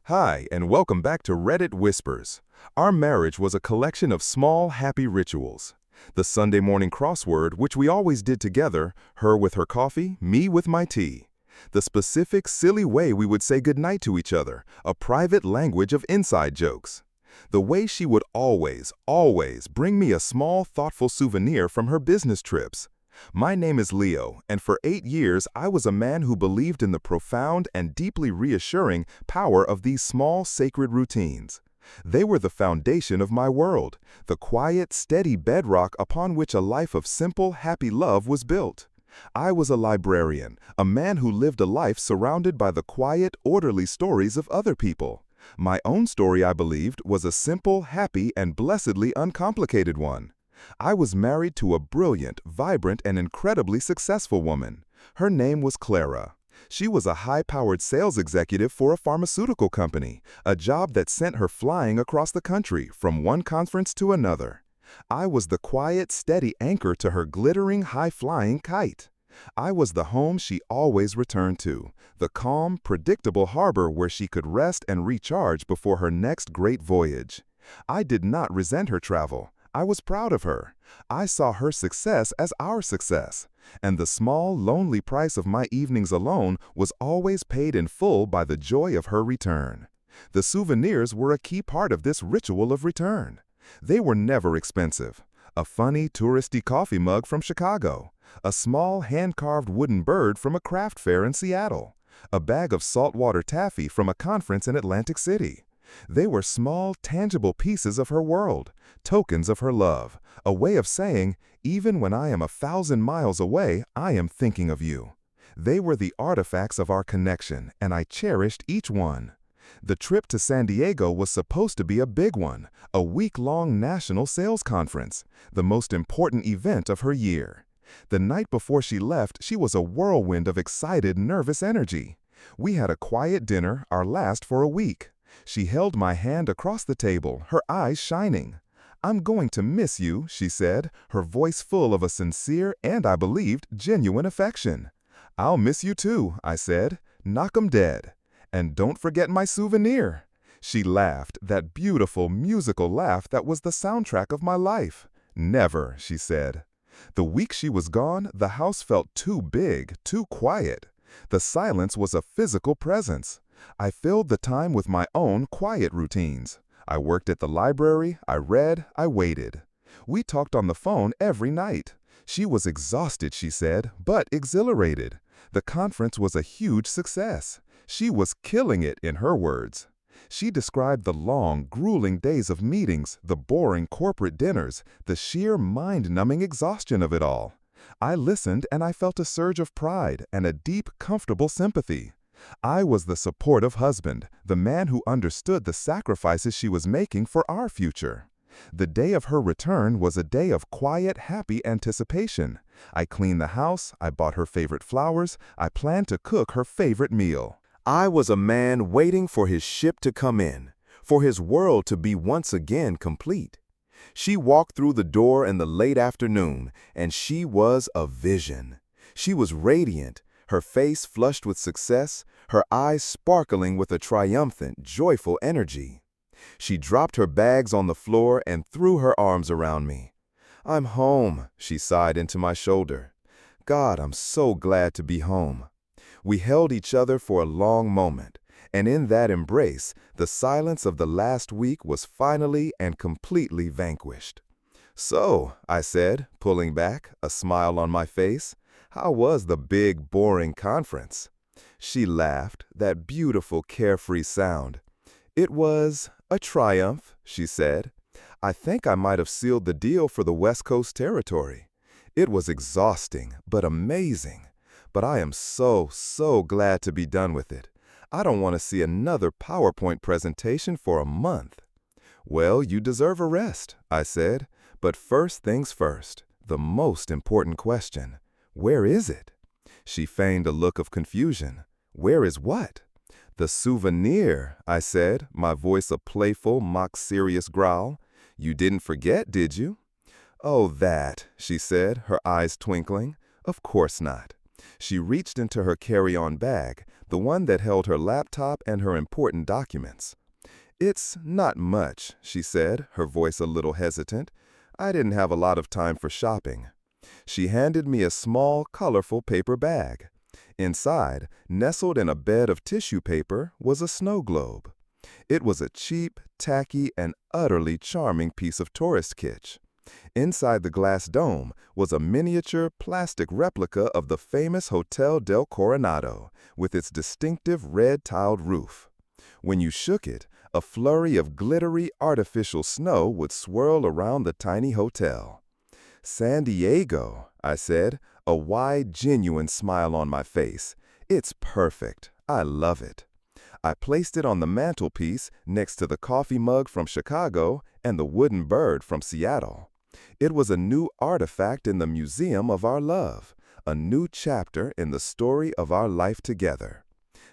Hi, and welcome back to Reddit Whispers. Our marriage was a collection of small, happy rituals. The Sunday morning crossword, which we always did together, her with her coffee, me with my tea. The specific, silly way we would say goodnight to each other, a private language of inside jokes. The way she would always bring me a small, thoughtful souvenir from her business trips. My name is Leo, and for 8 years I was a man who believed in the profound and deeply reassuring power of these small, sacred routines. They were the foundation of my world, the quiet, steady bedrock upon which a life of simple, happy love was built. I was a librarian, a man who lived a life surrounded by the quiet, orderly stories of other people. My own story, I believed, was a simple, happy, and blessedly uncomplicated one. I was married to a brilliant, vibrant, and incredibly successful woman. Her name was Clara. She was a high-powered sales executive for a pharmaceutical company, a job that sent her flying across the country from one conference to another. I was the quiet, steady anchor to her glittering, high-flying kite. I was the home she always returned to, the calm, predictable harbor where she could rest and recharge before her next great voyage. I did not resent her travel. I was proud of her. I saw her success as our success, and the small, lonely price of my evenings alone was always paid in full by the joy of her return. The souvenirs were a key part of this ritual of return. They were never expensive. A funny, touristy coffee mug from Chicago, a small, hand-carved wooden bird from a craft fair in Seattle, a bag of saltwater taffy from a conference in Atlantic City. They were small, tangible pieces of her world, tokens of her love, a way of saying, even when I am 1,000 miles away, I am thinking of you. They were the artifacts of our connection, and I cherished each one. The trip to San Diego was supposed to be a big one, a week-long national sales conference, the most important event of her year. The night before she left, she was a whirlwind of excited, nervous energy. We had a quiet dinner, our last for a week. She held my hand across the table, her eyes shining. "I'm going to miss you," she said, her voice full of a sincere and, I believed, genuine affection. "I'll miss you too," I said. "Knock 'em dead. And don't forget my souvenir." She laughed, that beautiful, musical laugh that was the soundtrack of my life. "Never," she said. The week she was gone, the house felt too big, too quiet. The silence was a physical presence. I filled the time with my own quiet routines. I worked at the library, I read, I waited. We talked on the phone every night. She was exhausted, she said, but exhilarated. The conference was a huge success. She was killing it, in her words. She described the long, grueling days of meetings, the boring corporate dinners, the sheer mind-numbing exhaustion of it all. I listened and I felt a surge of pride and a deep, comfortable sympathy. I was the supportive husband, the man who understood the sacrifices she was making for our future. The day of her return was a day of quiet, happy anticipation. I cleaned the house, I bought her favorite flowers, I planned to cook her favorite meal. I was a man waiting for his ship to come in, for his world to be once again complete. She walked through the door in the late afternoon, and she was a vision. She was radiant, her face flushed with success, her eyes sparkling with a triumphant, joyful energy. She dropped her bags on the floor and threw her arms around me. "I'm home," she sighed into my shoulder. "God, I'm so glad to be home." We held each other for a long moment, and in that embrace, the silence of the last week was finally and completely vanquished. "So," I said, pulling back, a smile on my face, "how was the big, boring conference?" She laughed, that beautiful, carefree sound. "It was a triumph," she said. "I think I might have sealed the deal for the West Coast territory. It was exhausting, but amazing. But I am so glad to be done with it. I don't want to see another PowerPoint presentation for a month." "Well, you deserve a rest," I said. "But first things first, the most important question. Where is it?" She feigned a look of confusion. "Where is what?" "The souvenir," I said, my voice a playful, mock-serious growl. "You didn't forget, did you?" "Oh, that," she said, her eyes twinkling. "Of course not." She reached into her carry-on bag, the one that held her laptop and her important documents. "It's not much," she said, her voice a little hesitant. "I didn't have a lot of time for shopping." She handed me a small, colorful paper bag. Inside, nestled in a bed of tissue paper, was a snow globe. It was a cheap, tacky, and utterly charming piece of tourist kitsch. Inside the glass dome was a miniature plastic replica of the famous Hotel del Coronado, with its distinctive red-tiled roof. When you shook it, a flurry of glittery artificial snow would swirl around the tiny hotel. "San Diego," I said, a wide, genuine smile on my face. "It's perfect. I love it." I placed it on the mantelpiece next to the coffee mug from Chicago and the wooden bird from Seattle. It was a new artifact in the museum of our love, a new chapter in the story of our life together.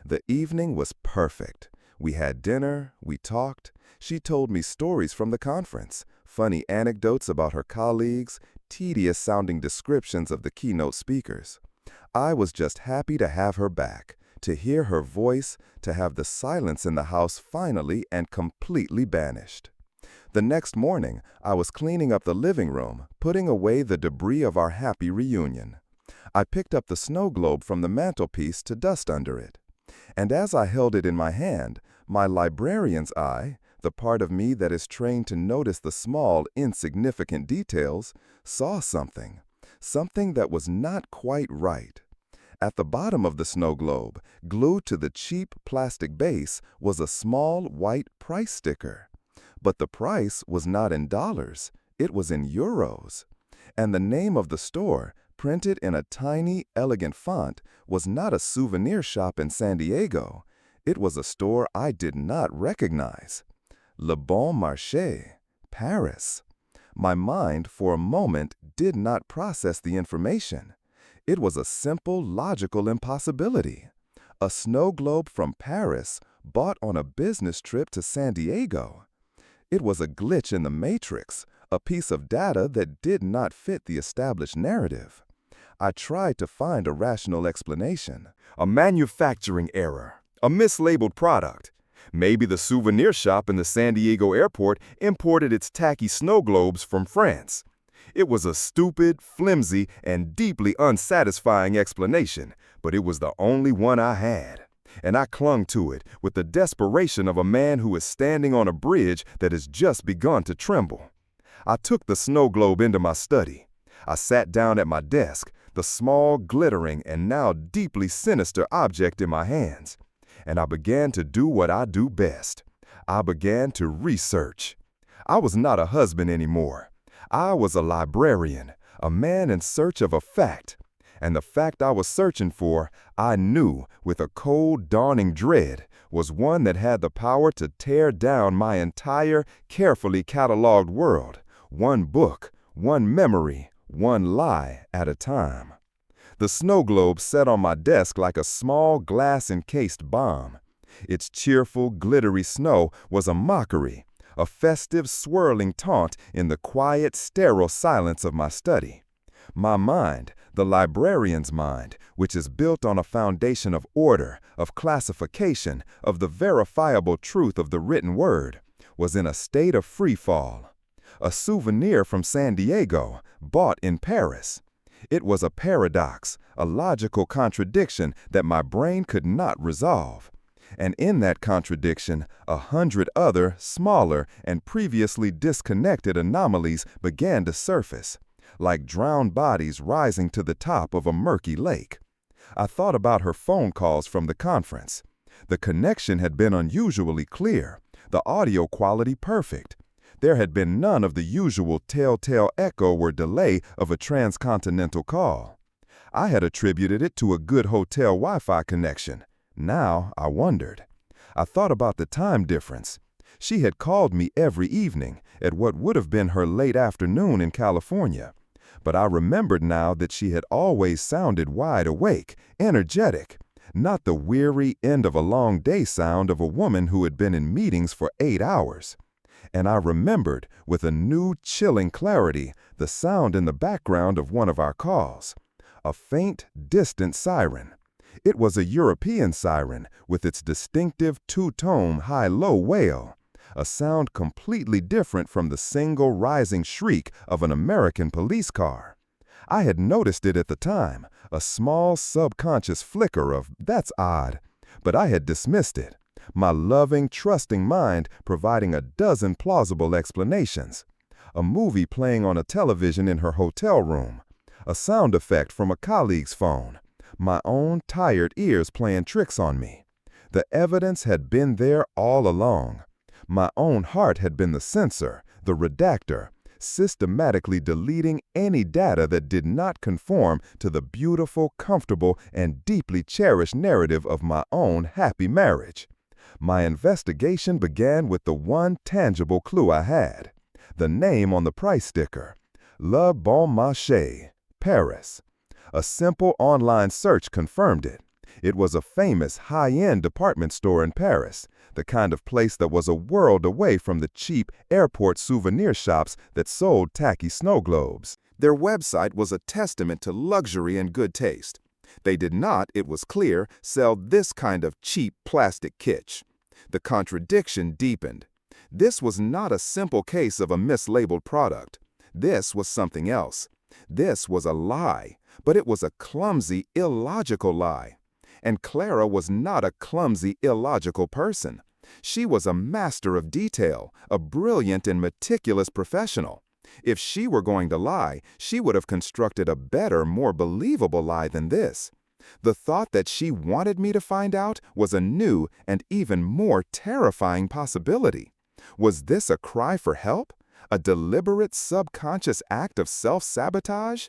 The evening was perfect. We had dinner, we talked. She told me stories from the conference, funny anecdotes about her colleagues, tedious-sounding descriptions of the keynote speakers. I was just happy to have her back, to hear her voice, to have the silence in the house finally and completely banished. The next morning, I was cleaning up the living room, putting away the debris of our happy reunion. I picked up the snow globe from the mantelpiece to dust under it. And as I held it in my hand, my librarian's eye, the part of me that is trained to notice the small, insignificant details, saw something that was not quite right. At the bottom of the snow globe, glued to the cheap plastic base, was a small white price sticker. But the price was not in dollars, it was in euros. And the name of the store, printed in a tiny, elegant font, was not a souvenir shop in San Diego. It was a store I did not recognize. Le Bon Marché, Paris. My mind, for a moment, did not process the information. It was a simple, logical impossibility. A snow globe from Paris, bought on a business trip to San Diego. It was a glitch in the matrix, a piece of data that did not fit the established narrative. I tried to find a rational explanation. A manufacturing error, a mislabeled product. Maybe the souvenir shop in the San Diego airport imported its tacky snow globes from France. It was a stupid, flimsy, and deeply unsatisfying explanation, but it was the only one I had. And I clung to it with the desperation of a man who is standing on a bridge that has just begun to tremble. I took the snow globe into my study. I sat down at my desk, the small, glittering, and now deeply sinister object in my hands. And I began to do what I do best. I began to research. I was not a husband anymore. I was a librarian, a man in search of a fact. And the fact I was searching for, I knew, with a cold, dawning dread, was one that had the power to tear down my entire, carefully cataloged world, one book, one memory, one lie at a time. The snow globe sat on my desk like a small glass-encased bomb. Its cheerful, glittery snow was a mockery, a festive, swirling taunt in the quiet, sterile silence of my study. My mind, the librarian's mind, which is built on a foundation of order, of classification, of the verifiable truth of the written word, was in a state of free fall. A souvenir from San Diego, bought in Paris. It was a paradox, a logical contradiction that my brain could not resolve. And in that contradiction, 100 other, smaller, and previously disconnected anomalies began to surface, like drowned bodies rising to the top of a murky lake. I thought about her phone calls from the conference. The connection had been unusually clear, the audio quality perfect. There had been none of the usual telltale echo or delay of a transcontinental call. I had attributed it to a good hotel Wi-Fi connection. Now I wondered. I thought about the time difference. She had called me every evening at what would have been her late afternoon in California. But I remembered now that she had always sounded wide awake, energetic, not the weary end of a long day sound of a woman who had been in meetings for 8 hours. And I remembered, with a new, chilling clarity, the sound in the background of one of our calls. A faint, distant siren. It was a European siren with its distinctive two-tone high-low wail, a sound completely different from the single rising shriek of an American police car. I had noticed it at the time, a small subconscious flicker of, "That's odd," but I had dismissed it, my loving, trusting mind providing a dozen plausible explanations. A movie playing on a television in her hotel room, a sound effect from a colleague's phone, my own tired ears playing tricks on me. The evidence had been there all along. My own heart had been the censor, the redactor, systematically deleting any data that did not conform to the beautiful, comfortable, and deeply cherished narrative of my own happy marriage. My investigation began with the one tangible clue I had, the name on the price sticker, Le Bon Marché, Paris. A simple online search confirmed it. It was a famous high-end department store in Paris, the kind of place that was a world away from the cheap airport souvenir shops that sold tacky snow globes. Their website was a testament to luxury and good taste. They did not, it was clear, sell this kind of cheap plastic kitsch. The contradiction deepened. This was not a simple case of a mislabeled product. This was something else. This was a lie, but it was a clumsy, illogical lie. And Clara was not a clumsy, illogical person. She was a master of detail, a brilliant and meticulous professional. If she were going to lie, she would have constructed a better, more believable lie than this. The thought that she wanted me to find out was a new and even more terrifying possibility. Was this a cry for help? A deliberate subconscious act of self-sabotage?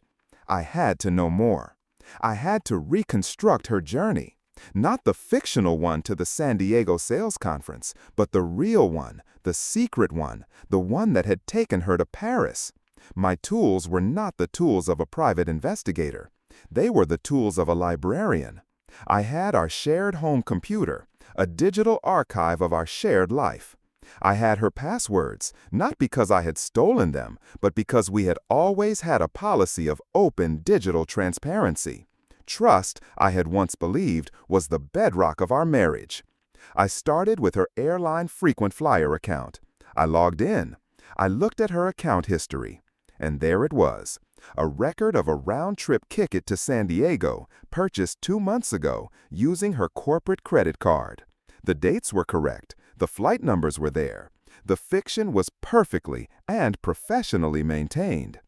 I had to know more. I had to reconstruct her journey. Not the fictional one to the San Diego sales conference, but the real one, the secret one, the one that had taken her to Paris. My tools were not the tools of a private investigator. They were the tools of a librarian. I had our shared home computer, a digital archive of our shared life. I had her passwords, not because I had stolen them, but because we had always had a policy of open digital transparency. Trust, I had once believed, was the bedrock of our marriage. I started with her airline frequent flyer account. I logged in. I looked at her account history. And there it was, a record of a round-trip ticket to San Diego, purchased 2 months ago, using her corporate credit card. The dates were correct. The flight numbers were there. The fiction was perfectly and professionally maintained.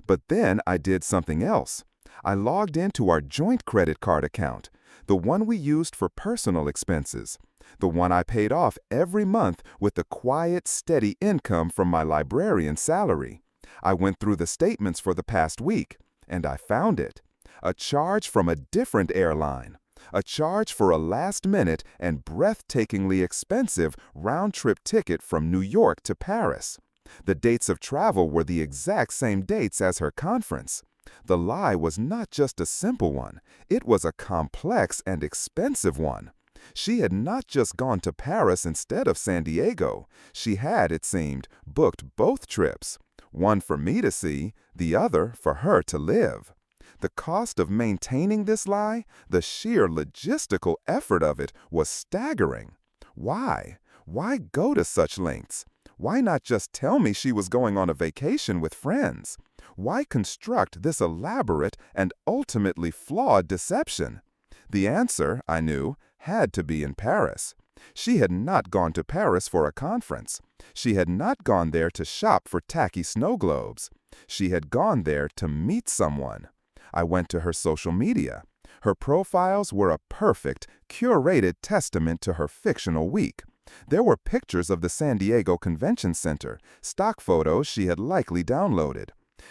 But then I did something else. I logged into our joint credit card account, the one we used for personal expenses, the one I paid off every month with the quiet, steady income from my librarian's salary. I went through the statements for the past week, and I found it. A charge from a different airline. A charge for a last-minute and breathtakingly expensive round-trip ticket from New York to Paris. The dates of travel were the exact same dates as her conference. The lie was not just a simple one. It was a complex and expensive one. She had not just gone to Paris instead of San Diego. She had, it seemed, booked both trips. One for me to see, the other for her to live. The cost of maintaining this lie, the sheer logistical effort of it, was staggering. Why? Why go to such lengths? Why not just tell me she was going on a vacation with friends? Why construct this elaborate and ultimately flawed deception? The answer, I knew, had to be in Paris. She had not gone to Paris for a conference. She had not gone there to shop for tacky snow globes. She had gone there to meet someone. I went to her social media. Her profiles were a perfect, curated testament to her fictional week. There were pictures of the San Diego Convention Center, stock photos she had likely downloaded.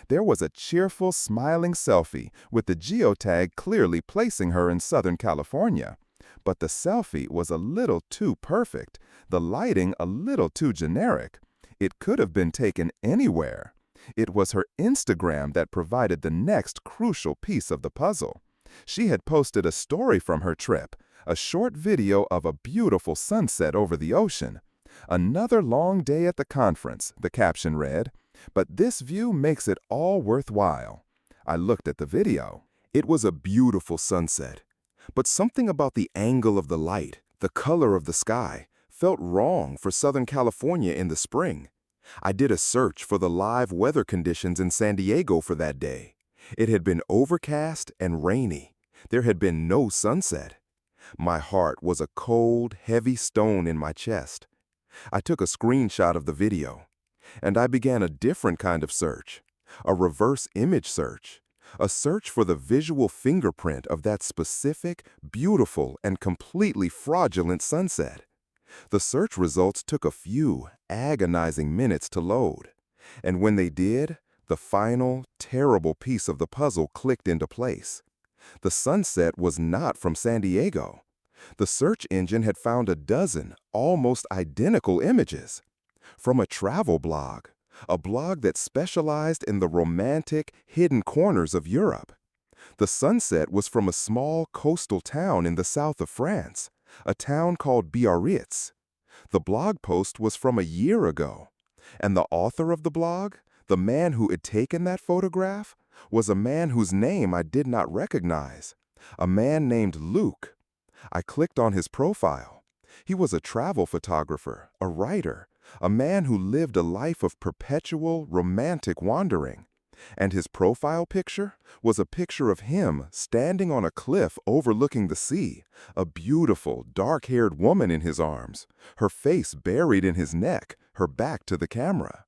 There was a cheerful, smiling selfie with the geotag clearly placing her in Southern California. But the selfie was a little too perfect, the lighting a little too generic. It could have been taken anywhere. It was her Instagram that provided the next crucial piece of the puzzle. She had posted a story from her trip, a short video of a beautiful sunset over the ocean. "Another long day at the conference," the caption read, "but this view makes it all worthwhile." I looked at the video. It was a beautiful sunset. But something about the angle of the light, the color of the sky, felt wrong for Southern California in the spring. I did a search for the live weather conditions in San Diego for that day. It had been overcast and rainy. There had been no sunset. My heart was a cold, heavy stone in my chest. I took a screenshot of the video, and I began a different kind of search, a reverse image search, a search for the visual fingerprint of that specific, beautiful, and completely fraudulent sunset. The search results took a few agonizing minutes to load, and when they did, the final, terrible piece of the puzzle clicked into place. The sunset was not from San Diego. The search engine had found a dozen almost identical images from a travel blog, a blog that specialized in the romantic, hidden corners of Europe. The sunset was from a small coastal town in the south of France, a town called Biarritz. The blog post was from a year ago, and the author of the blog, the man who had taken that photograph, was a man whose name I did not recognize, a man named Luke. I clicked on his profile. He was a travel photographer, a writer, a man who lived a life of perpetual romantic wandering. And his profile picture was a picture of him standing on a cliff overlooking the sea, a beautiful, dark-haired woman in his arms, her face buried in his neck, her back to the camera.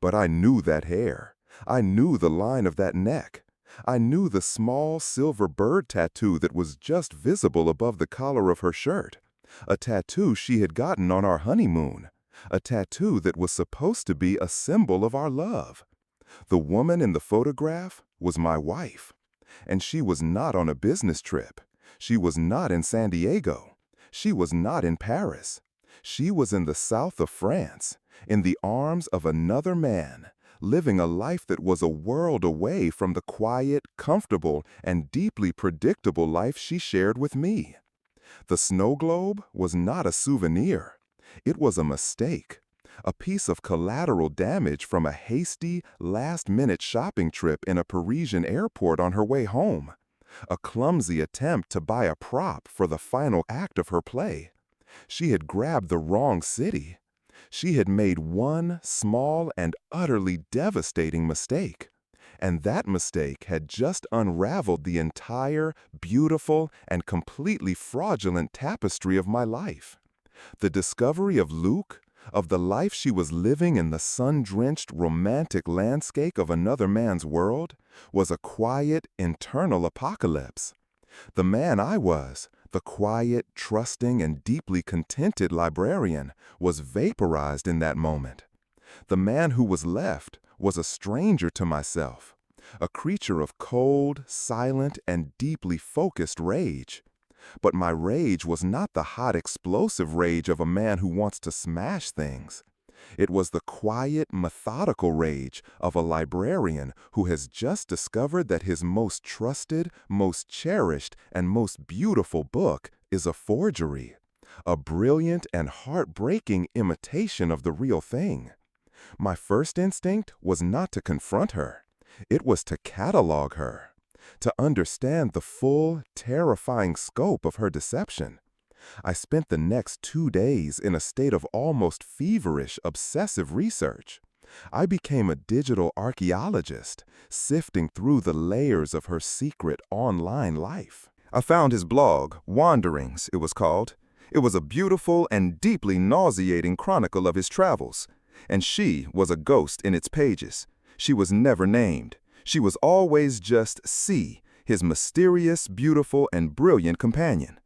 But I knew that hair. I knew the line of that neck. I knew the small silver bird tattoo that was just visible above the collar of her shirt, a tattoo she had gotten on our honeymoon, a tattoo that was supposed to be a symbol of our love. The woman in the photograph was my wife, and she was not on a business trip. She was not in San Diego. She was not in Paris. She was in the south of France, in the arms of another man, living a life that was a world away from the quiet, comfortable, and deeply predictable life she shared with me. The snow globe was not a souvenir. It was a mistake, a piece of collateral damage from a hasty, last-minute shopping trip in a Parisian airport on her way home, a clumsy attempt to buy a prop for the final act of her play. She had grabbed the wrong city. She had made one small and utterly devastating mistake, and that mistake had just unraveled the entire, beautiful, and completely fraudulent tapestry of my life. The discovery of Luke, of the life she was living in the sun-drenched, romantic landscape of another man's world, was a quiet, internal apocalypse. The man I was, the quiet, trusting, and deeply contented librarian, was vaporized in that moment. The man who was left was a stranger to myself, a creature of cold, silent, and deeply focused rage. But my rage was not the hot, explosive rage of a man who wants to smash things. It was the quiet, methodical rage of a librarian who has just discovered that his most trusted, most cherished, and most beautiful book is a forgery, a brilliant and heartbreaking imitation of the real thing. My first instinct was not to confront her. It was to catalog her, to understand the full, terrifying scope of her deception. I spent the next 2 days in a state of almost feverish, obsessive research. I became a digital archaeologist, sifting through the layers of her secret online life. I found his blog, Wanderings, it was called. It was a beautiful and deeply nauseating chronicle of his travels, and she was a ghost in its pages. She was never named. She was always just C, his mysterious, beautiful, and brilliant companion.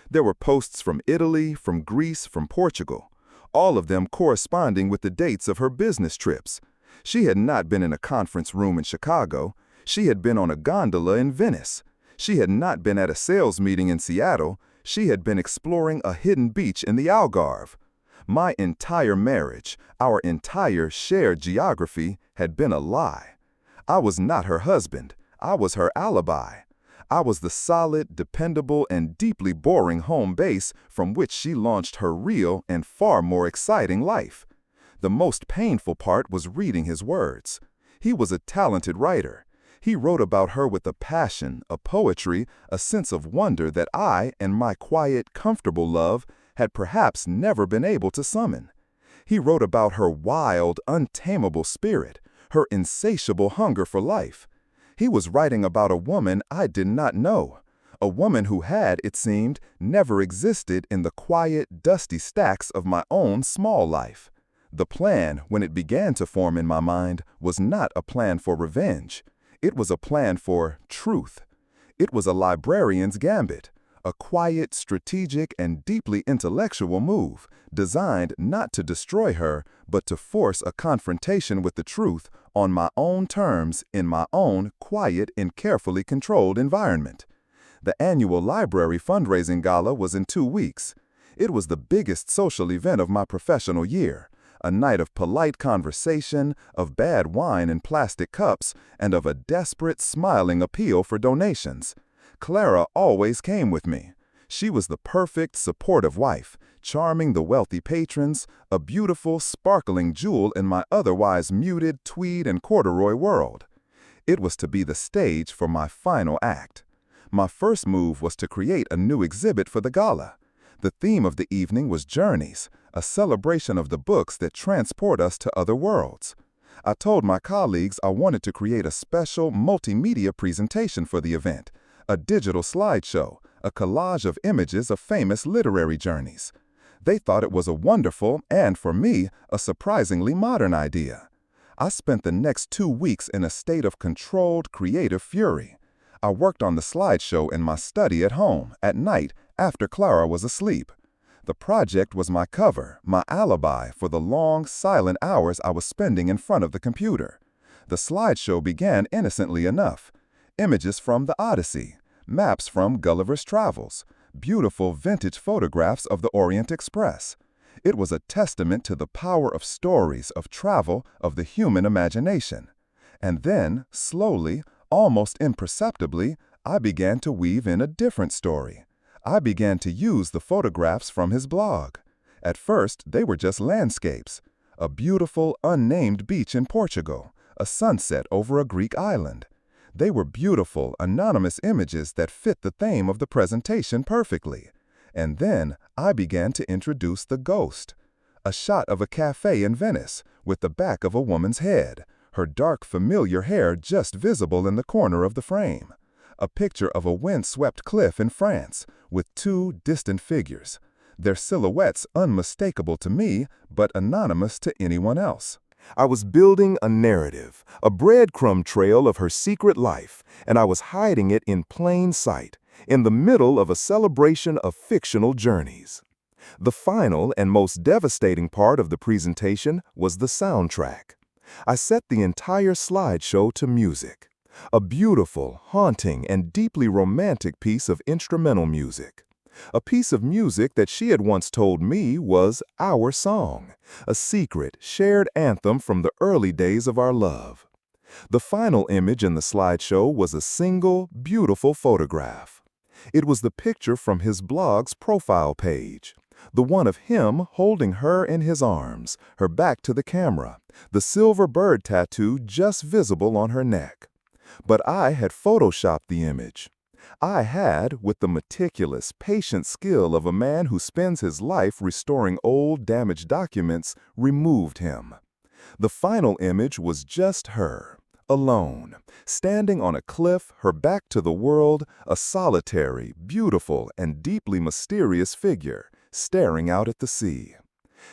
There were posts from Italy, from Greece, from Portugal, all of them corresponding with the dates of her business trips. She had not been in a conference room in Chicago. She had been on a gondola in Venice. She had not been at a sales meeting in Seattle. She had been exploring a hidden beach in the Algarve. My entire marriage, our entire shared geography, had been a lie. I was not her husband. I was her alibi. I was the solid, dependable, and deeply boring home base from which she launched her real and far more exciting life. The most painful part was reading his words. He was a talented writer. He wrote about her with a passion, a poetry, a sense of wonder that I and my quiet, comfortable love had perhaps never been able to summon. He wrote about her wild, untamable spirit, her insatiable hunger for life. He was writing about a woman I did not know, a woman who had, it seemed, never existed in the quiet, dusty stacks of my own small life. The plan, when it began to form in my mind, was not a plan for revenge. It was a plan for truth. It was a librarian's gambit, a quiet, strategic, and deeply intellectual move, designed not to destroy her, but to force a confrontation with the truth on my own terms in my own quiet and carefully controlled environment. The annual library fundraising gala was in 2 weeks. It was the biggest social event of my professional year, a night of polite conversation, of bad wine in plastic cups, and of a desperate, smiling appeal for donations. Clara always came with me. She was the perfect, supportive wife, charming the wealthy patrons, a beautiful, sparkling jewel in my otherwise muted tweed and corduroy world. It was to be the stage for my final act. My first move was to create a new exhibit for the gala. The theme of the evening was Journeys, a celebration of the books that transport us to other worlds. I told my colleagues I wanted to create a special multimedia presentation for the event, a digital slideshow, a collage of images of famous literary journeys. They thought it was a wonderful and, for me, a surprisingly modern idea. I spent the next 2 weeks in a state of controlled, creative fury. I worked on the slideshow in my study at home, at night, after Clara was asleep. The project was my cover, my alibi for the long, silent hours I was spending in front of the computer. The slideshow began innocently enough. Images from the Odyssey, maps from Gulliver's Travels, beautiful vintage photographs of the Orient Express. It was a testament to the power of stories, of travel, of the human imagination. And then, slowly, almost imperceptibly, I began to weave in a different story. I began to use the photographs from his blog. At first, they were just landscapes. A beautiful, unnamed beach in Portugal, a sunset over a Greek island. They were beautiful, anonymous images that fit the theme of the presentation perfectly. And then I began to introduce the ghost. A shot of a cafe in Venice, with the back of a woman's head, her dark, familiar hair just visible in the corner of the frame. A picture of a wind-swept cliff in France, with 2 distant figures, their silhouettes unmistakable to me, but anonymous to anyone else. I was building a narrative, a breadcrumb trail of her secret life, and I was hiding it in plain sight, in the middle of a celebration of fictional journeys. The final and most devastating part of the presentation was the soundtrack. I set the entire slideshow to music. A beautiful, haunting, and deeply romantic piece of instrumental music. A piece of music that she had once told me was our song, a secret, shared anthem from the early days of our love. The final image in the slideshow was a single, beautiful photograph. It was the picture from his blog's profile page, the one of him holding her in his arms, her back to the camera, the silver bird tattoo just visible on her neck. But I had photoshopped the image. I had, with the meticulous, patient skill of a man who spends his life restoring old, damaged documents, removed him. The final image was just her, alone, standing on a cliff, her back to the world, a solitary, beautiful, and deeply mysterious figure, staring out at the sea.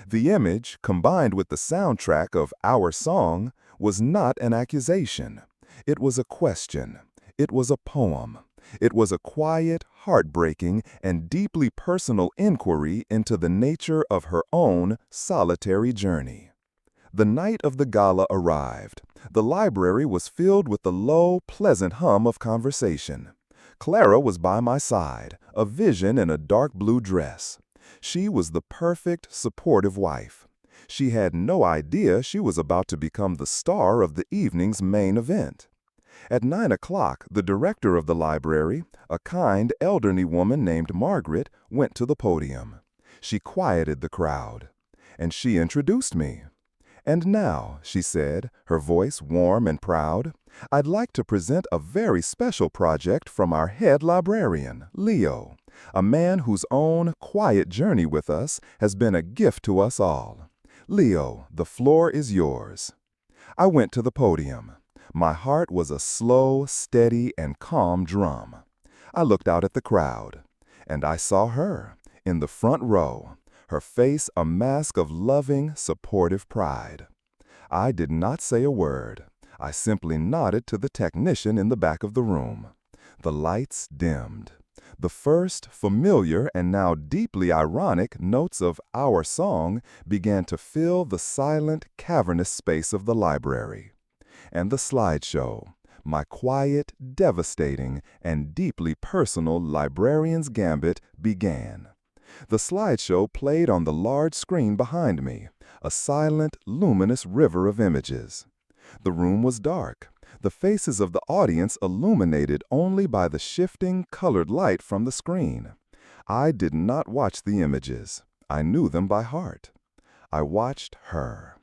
The image, combined with the soundtrack of our song, was not an accusation. It was a question. It was a poem. It was a quiet, heartbreaking, and deeply personal inquiry into the nature of her own solitary journey. The night of the gala arrived. The library was filled with the low, pleasant hum of conversation. Clara was by my side, a vision in a dark blue dress. She was the perfect, supportive wife. She had no idea she was about to become the star of the evening's main event. At 9 o'clock, the director of the library, a kind, elderly woman named Margaret, went to the podium. She quieted the crowd, and she introduced me. "And now," she said, her voice warm and proud, "I'd like to present a very special project from our head librarian, Leo, a man whose own quiet journey with us has been a gift to us all. Leo, the floor is yours." I went to the podium. My heart was a slow, steady, and calm drum. I looked out at the crowd, and I saw her, in the front row, her face a mask of loving, supportive pride. I did not say a word. I simply nodded to the technician in the back of the room. The lights dimmed. The first familiar and now deeply ironic notes of our song began to fill the silent, cavernous space of the library. And the slideshow, my quiet, devastating, and deeply personal librarian's gambit, began. The slideshow played on the large screen behind me, a silent, luminous river of images. The room was dark, the faces of the audience illuminated only by the shifting, colored light from the screen. I did not watch the images. I knew them by heart. I watched her.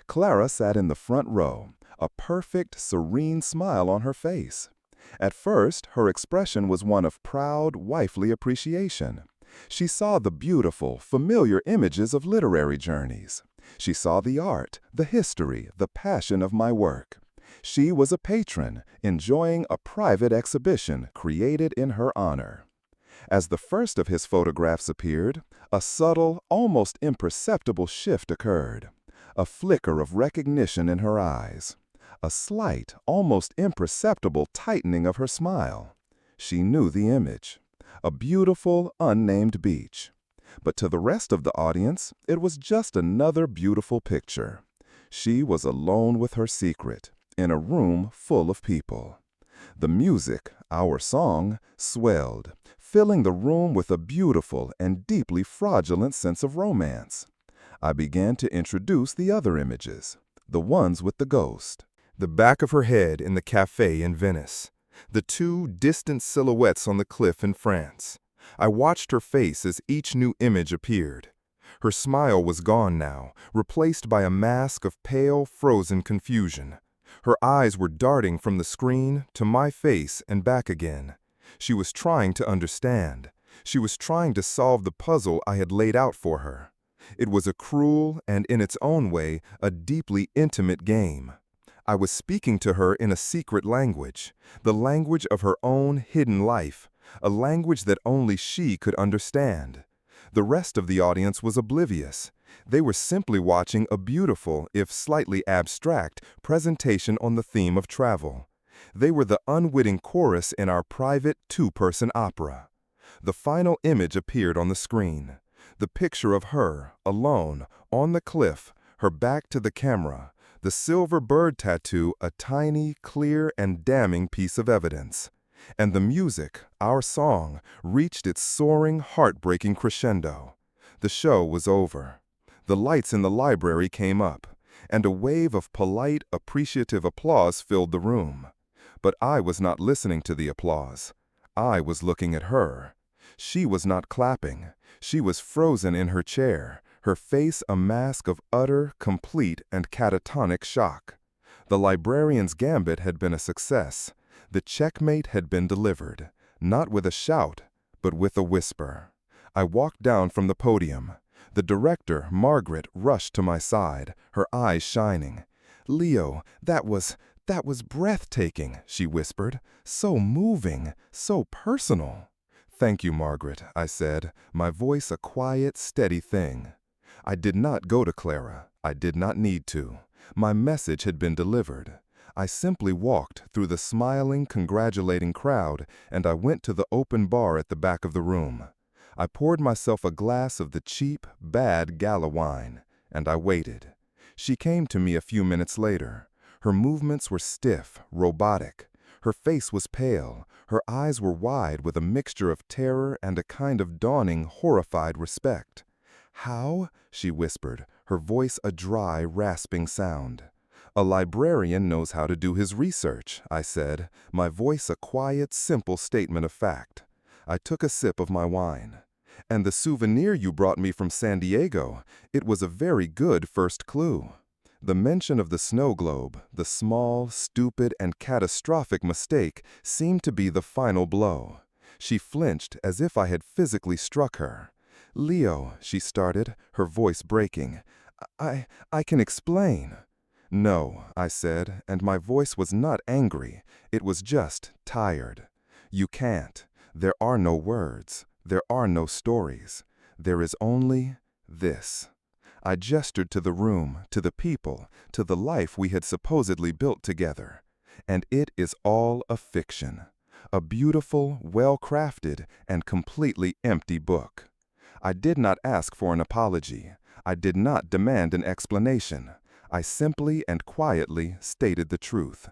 Clara sat in the front row, a perfect, serene smile on her face. At first, her expression was one of proud, wifely appreciation. She saw the beautiful, familiar images of literary journeys. She saw the art, the history, the passion of my work. She was a patron, enjoying a private exhibition created in her honor. As the first of his photographs appeared, a subtle, almost imperceptible shift occurred. A flicker of recognition in her eyes. A slight, almost imperceptible tightening of her smile. She knew the image. A beautiful, unnamed beach. But to the rest of the audience, it was just another beautiful picture. She was alone with her secret, in a room full of people. The music, our song, swelled, filling the room with a beautiful and deeply fraudulent sense of romance. I began to introduce the other images, the ones with the ghost. The back of her head in the cafe in Venice. The two distant silhouettes on the cliff in France. I watched her face as each new image appeared. Her smile was gone now, replaced by a mask of pale, frozen confusion. Her eyes were darting from the screen to my face and back again. She was trying to understand. She was trying to solve the puzzle I had laid out for her. It was a cruel and, in its own way, a deeply intimate game. I was speaking to her in a secret language, the language of her own hidden life, a language that only she could understand. The rest of the audience was oblivious. They were simply watching a beautiful, if slightly abstract, presentation on the theme of travel. They were the unwitting chorus in our private two-person opera. The final image appeared on the screen. The picture of her, alone, on the cliff, her back to the camera, the silver bird tattoo a tiny, clear, and damning piece of evidence. And the music, our song, reached its soaring, heartbreaking crescendo. The show was over. The lights in the library came up, and a wave of polite, appreciative applause filled the room. But I was not listening to the applause. I was looking at her. She was not clapping. She was frozen in her chair, her face a mask of utter, complete, and catatonic shock. The librarian's gambit had been a success. The checkmate had been delivered, not with a shout, but with a whisper. I walked down from the podium. The director, Margaret, rushed to my side, her eyes shining. "Leo, that was breathtaking," she whispered. "So moving, so personal." "Thank you, Margaret," I said, my voice a quiet, steady thing. I did not go to Clara. I did not need to. My message had been delivered. I simply walked through the smiling, congratulating crowd, and I went to the open bar at the back of the room. I poured myself a glass of the cheap, bad gala wine, and I waited. She came to me a few minutes later. Her movements were stiff, robotic. Her face was pale. Her eyes were wide with a mixture of terror and a kind of dawning, horrified respect. "How?" she whispered, her voice a dry, rasping sound. "A librarian knows how to do his research," I said, my voice a quiet, simple statement of fact. I took a sip of my wine. "And the souvenir you brought me from San Diego, it was a very good first clue." The mention of the snow globe, the small, stupid, and catastrophic mistake, seemed to be the final blow. She flinched as if I had physically struck her. "Leo," she started, her voice breaking. I can explain." "No," I said, and my voice was not angry. It was just tired. "You can't. There are no words. There are no stories. There is only this." I gestured to the room, to the people, to the life we had supposedly built together. And it is all a fiction. A beautiful, well-crafted, and completely empty book. I did not ask for an apology. I did not demand an explanation. I simply and quietly stated the truth.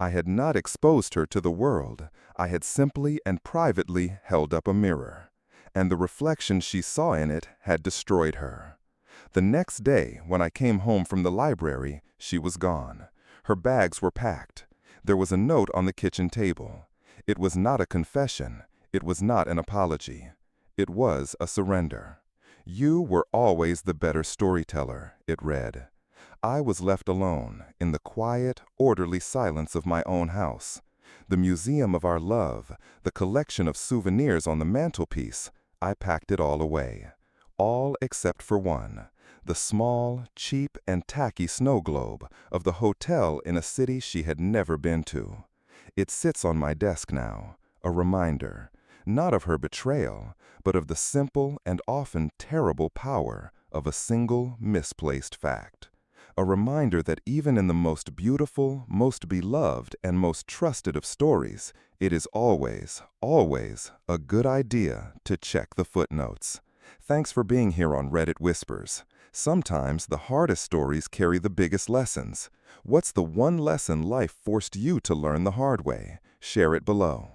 I had not exposed her to the world. I had simply and privately held up a mirror. And the reflection she saw in it had destroyed her. The next day, when I came home from the library, she was gone. Her bags were packed. There was a note on the kitchen table. It was not a confession. It was not an apology. It was a surrender. "You were always the better storyteller," it read. I was left alone, in the quiet, orderly silence of my own house. The museum of our love, the collection of souvenirs on the mantelpiece, I packed it all away. All except for one. The small, cheap, and tacky snow globe of the hotel in a city she had never been to. It sits on my desk now, a reminder, not of her betrayal, but of the simple and often terrible power of a single misplaced fact. A reminder that even in the most beautiful, most beloved, and most trusted of stories, it is always, always a good idea to check the footnotes. Thanks for being here on Reddit Whispers. Sometimes the hardest stories carry the biggest lessons. What's the one lesson life forced you to learn the hard way? Share it below.